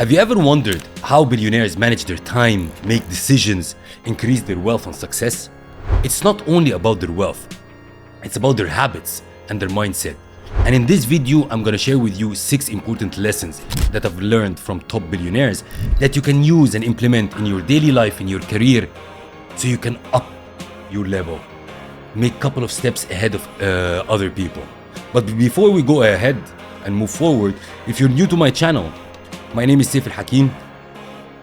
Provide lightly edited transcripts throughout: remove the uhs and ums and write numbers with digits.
Have you ever wondered how billionaires manage their time, make decisions, increase their wealth and success? It's not only about their wealth, it's about their habits and their mindset. And in this video, I'm gonna share with you 6 important lessons that I've learned from top billionaires that you can use and implement in your daily life, in your career, so you can up your level, make a couple of steps ahead of other people. But before we go ahead and move forward, if you're new to my channel, my name is Seif El Hakim.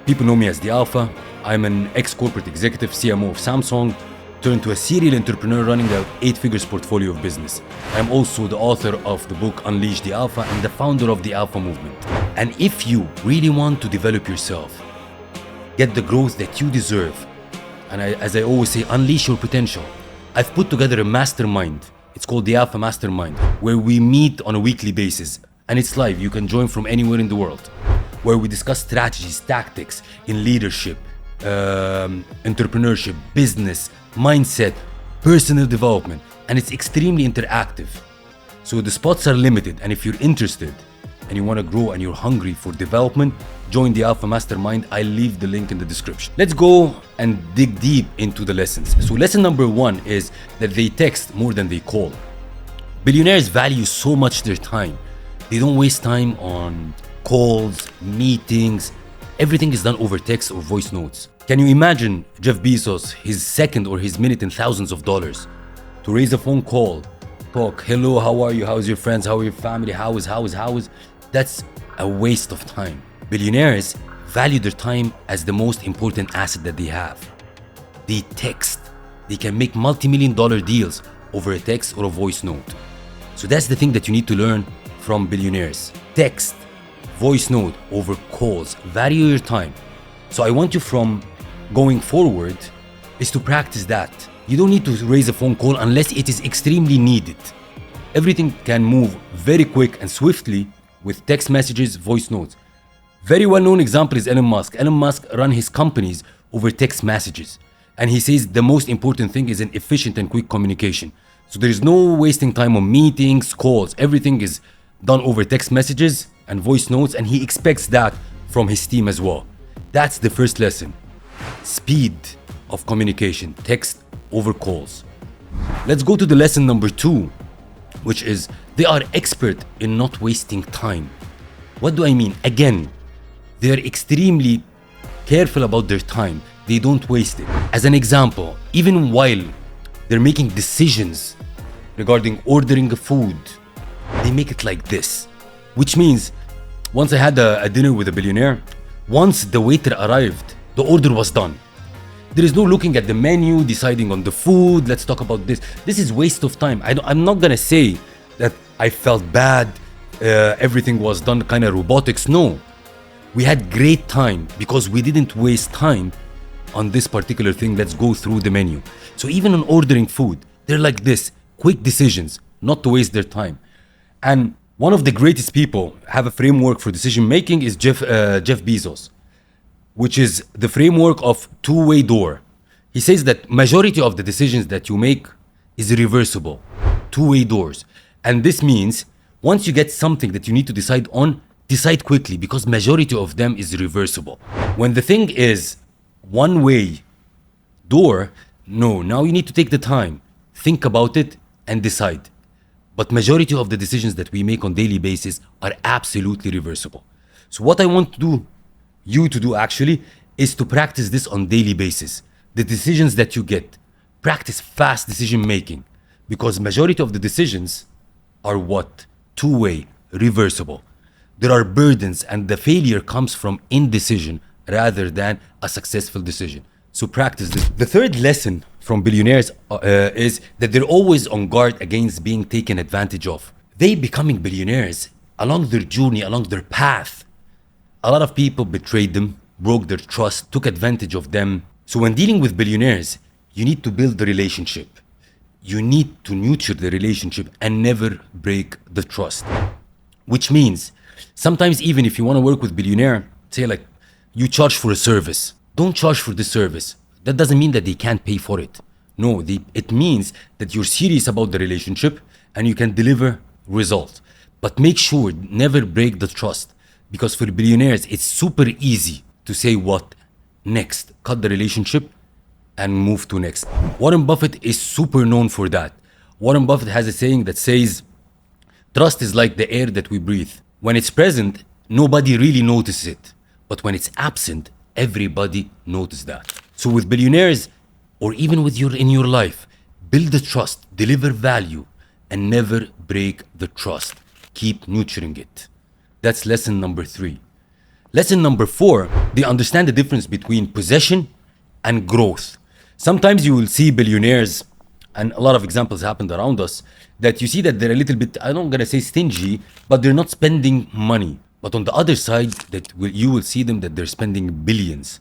People know me as The Alpha. I'm an ex-corporate executive, CMO of Samsung, turned to a serial entrepreneur running an 8-figures portfolio of business. I'm also the author of the book Unleash the Alpha and the founder of the Alpha movement. And if you really want to develop yourself, get the growth that you deserve, and as I always say, unleash your potential, I've put together a mastermind. It's called the Alpha Mastermind, where we meet on a weekly basis. And it's live, you can join from anywhere in the world, where we discuss strategies, tactics in leadership, entrepreneurship, business, mindset, personal development, and it's extremely interactive. So the spots are limited, and if you're interested and you want to grow and you're hungry for development, join the Alpha Mastermind. I'll leave the link in the description. Let's go and dig deep into the lessons. So lesson number 1 is that they text more than they call. Billionaires value so much their time. They don't waste time on calls, meetings. Everything is done over text or voice notes. Can you imagine Jeff Bezos, his second or his minute in thousands of dollars to raise a phone call, talk, hello, how are you, how's your friends, how are your family, how is? That's a waste of time. Billionaires value their time as the most important asset that they have. They text. They can make multi-million-dollar deals over a text or a voice note. So that's the thing that you need to learn from billionaires. Text, voice note over calls. Value your time. So I want you from going forward is to practice that. You don't need to raise a phone call unless it is extremely needed. Everything can move very quick and swiftly with text messages, voice notes. Very well-known example is Elon Musk. Elon Musk run his companies over text messages. And he says the most important thing is an efficient and quick communication. So there is no wasting time on meetings, calls. Everything is done over text messages and voice notes, and he expects that from his team as well. That's the first lesson. Speed of communication, text over calls. Let's go to the lesson number 2, which is they are expert in not wasting time. What do I mean? Again, they're extremely careful about their time. They don't waste it. As an example, even while they're making decisions regarding ordering food, they make it like this. Which means, once I had a dinner with a billionaire, once the waiter arrived, the order was done. There is no looking at the menu, deciding on the food, let's talk about this. This is waste of time. I'm not gonna say that I felt bad, everything was done kind of robotics. No, we had great time because we didn't waste time on this particular thing. Let's go through the menu. So even on ordering food, they're like this, quick decisions, not to waste their time. And one of the greatest people have a framework for decision making is Jeff Bezos, which is the framework of two-way door. He says that majority of the decisions that you make is reversible, two-way doors. And this means once you get something that you need to decide on, decide quickly because majority of them is reversible. When the thing is one-way door, no, now you need to take the time, think about it and decide. But majority of the decisions that we make on daily basis are absolutely reversible. So what I want you to do actually is to practice this on daily basis. The decisions that you get, practice fast decision making because majority of the decisions are what? Two-way, reversible. There are burdens and the failure comes from indecision rather than a successful decision. So practice this. The third lesson from billionaires is that they're always on guard against being taken advantage of. They becoming billionaires, along their journey, along their path, a lot of people betrayed them, broke their trust, took advantage of them. So when dealing with billionaires, you need to build the relationship. You need to nurture the relationship and never break the trust. Which means, sometimes even if you want to work with billionaire, say like, you charge for a service. Don't charge for the service. That doesn't mean that they can't pay for it. No, it means that you're serious about the relationship and you can deliver results. But make sure never break the trust. Because for billionaires, it's super easy to say what? Next. Cut the relationship and move to next. Warren Buffett is super known for that. Warren Buffett has a saying that says, trust is like the air that we breathe. When it's present, nobody really notices it. But when it's absent, everybody notices that. So with billionaires, or even with in your life, build the trust, deliver value, and never break the trust. Keep nurturing it. That's lesson number 3. Lesson number 4, they understand the difference between possession and growth. Sometimes you will see billionaires, and a lot of examples happened around us, that you see that they're a little bit, I'm gonna say stingy, but they're not spending money. But on the other side, you will see them that they're spending billions.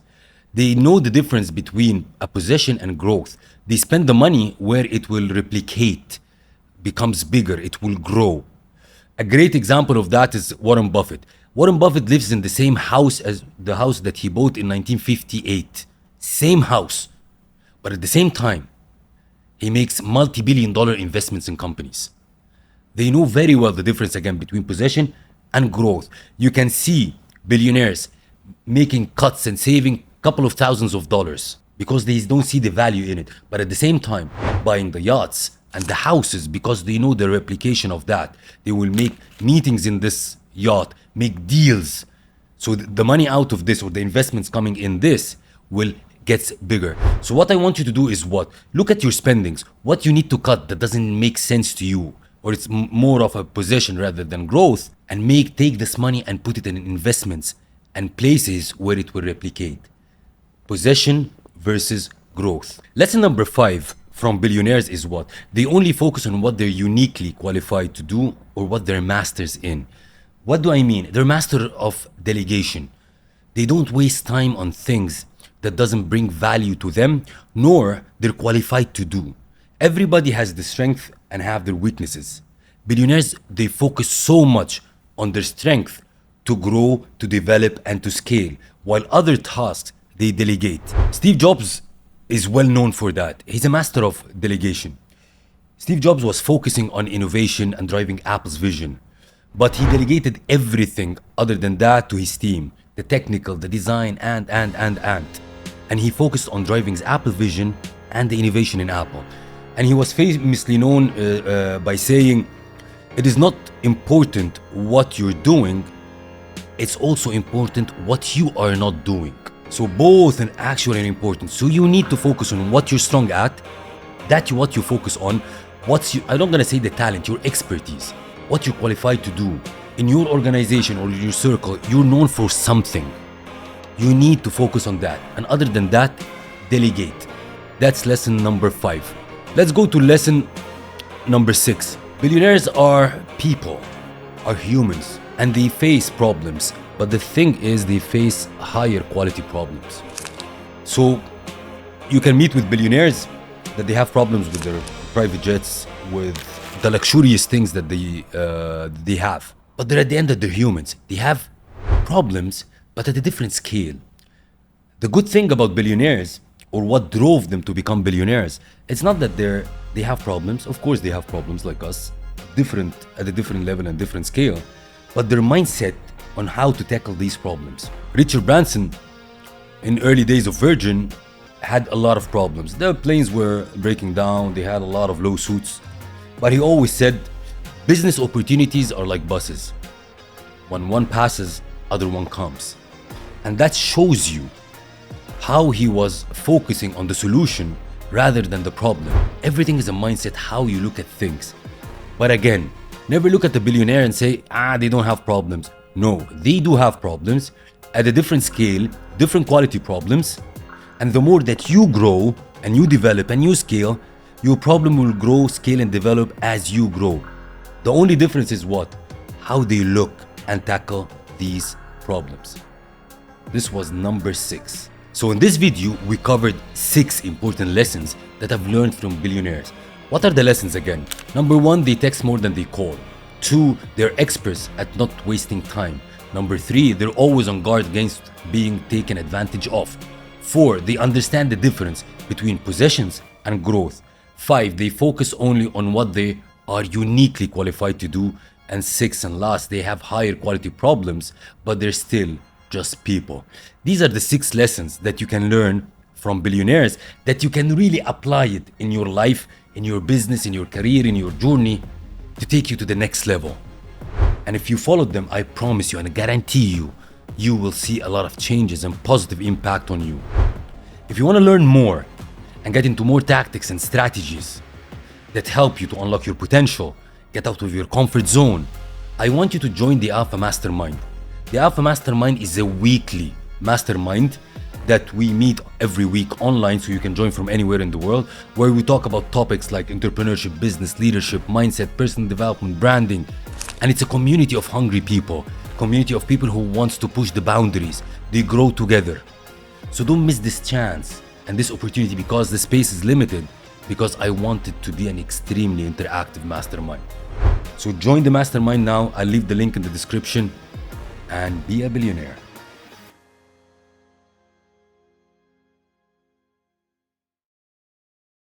They know the difference between a possession and growth. They spend the money where it will replicate, becomes bigger, it will grow. A great example of that is Warren Buffett. Warren Buffett lives in the same house as the house that he bought in 1958. Same house. But at the same time, he makes multi-billion-dollar investments in companies. They know very well the difference again between possession and growth. You can see billionaires making cuts and saving a couple of thousands of dollars because they don't see the value in it. But at the same time, buying the yachts and the houses because they know the replication of that. They will make meetings in this yacht, make deals. So the money out of this or the investments coming in this will gets bigger. So what I want you to do is what? Look at your spendings. What you need to cut that doesn't make sense to you, or it's more of a possession rather than growth, and take this money and put it in investments and places where it will replicate. Possession versus growth. Lesson number 5 from billionaires is what? They only focus on what they're uniquely qualified to do or what they're masters in. What do I mean? They're master of delegation. They don't waste time on things that doesn't bring value to them, nor they're qualified to do. Everybody has the strength and have their weaknesses. Billionaires, they focus so much on their strength to grow, to develop, and to scale, while other tasks they delegate. Steve Jobs is well known for that. He's a master of delegation. Steve Jobs was focusing on innovation and driving Apple's vision, but he delegated everything other than that to his team, the technical, the design, and he focused on driving his Apple vision and the innovation in Apple. And he was famously known by saying, it is not important what you're doing, it's also important what you are not doing. So both are actually important. So you need to focus on what you're strong at, that's what you focus on, I'm not gonna say the talent, your expertise, what you're qualified to do. In your organization or your circle, you're known for something. You need to focus on that. And other than that, delegate. That's lesson number 5. Let's go to lesson number 6. Billionaires are people, are humans, and they face problems. But the thing is, they face higher quality problems. So you can meet with billionaires that they have problems with their private jets, with the luxurious things that they have. But they're at the end of they're humans. They have problems, but at a different scale. The good thing about billionaires, or what drove them to become billionaires, it's not that they have problems. Of course they have problems like us, at a different level and different scale, but their mindset on how to tackle these problems. Richard Branson, in early days of Virgin, had a lot of problems. Their planes were breaking down, they had a lot of lawsuits, but he always said, business opportunities are like buses. When one passes, other one comes. And that shows you how he was focusing on the solution rather than the problem. Everything is a mindset, how you look at things. But again, never look at the billionaire and say, they don't have problems. No, they do have problems at a different scale, different quality problems. And the more that you grow and you develop and you scale, your problem will grow, scale, and develop as you grow. The only difference is what? How they look and tackle these problems. This was number 6. So in this video, we covered 6 important lessons that I've learned from billionaires. What are the lessons again? Number 1, they text more than they call. 2, they're experts at not wasting time. Number 3, they're always on guard against being taken advantage of. 4, they understand the difference between possessions and growth. 5, they focus only on what they are uniquely qualified to do. And 6 and last, they have higher quality problems, but they're still just people. These are the 6 lessons that you can learn from billionaires that you can really apply it in your life, in your business, in your career, in your journey to take you to the next level. And if you followed them, I promise you and I guarantee you, you will see a lot of changes and positive impact on you. If you want to learn more and get into more tactics and strategies that help you to unlock your potential, get out of your comfort zone, I want you to join the Alpha Mastermind. The Alpha Mastermind is a weekly mastermind that we meet every week online, so you can join from anywhere in the world, where we talk about topics like entrepreneurship, business, leadership, mindset, personal development, branding. And it's a community of hungry people, community of people who wants to push the boundaries. They grow together. So don't miss this chance and this opportunity, because the space is limited, because I want it to be an extremely interactive mastermind. So join the mastermind now. I'll leave the link in the description and be a billionaire.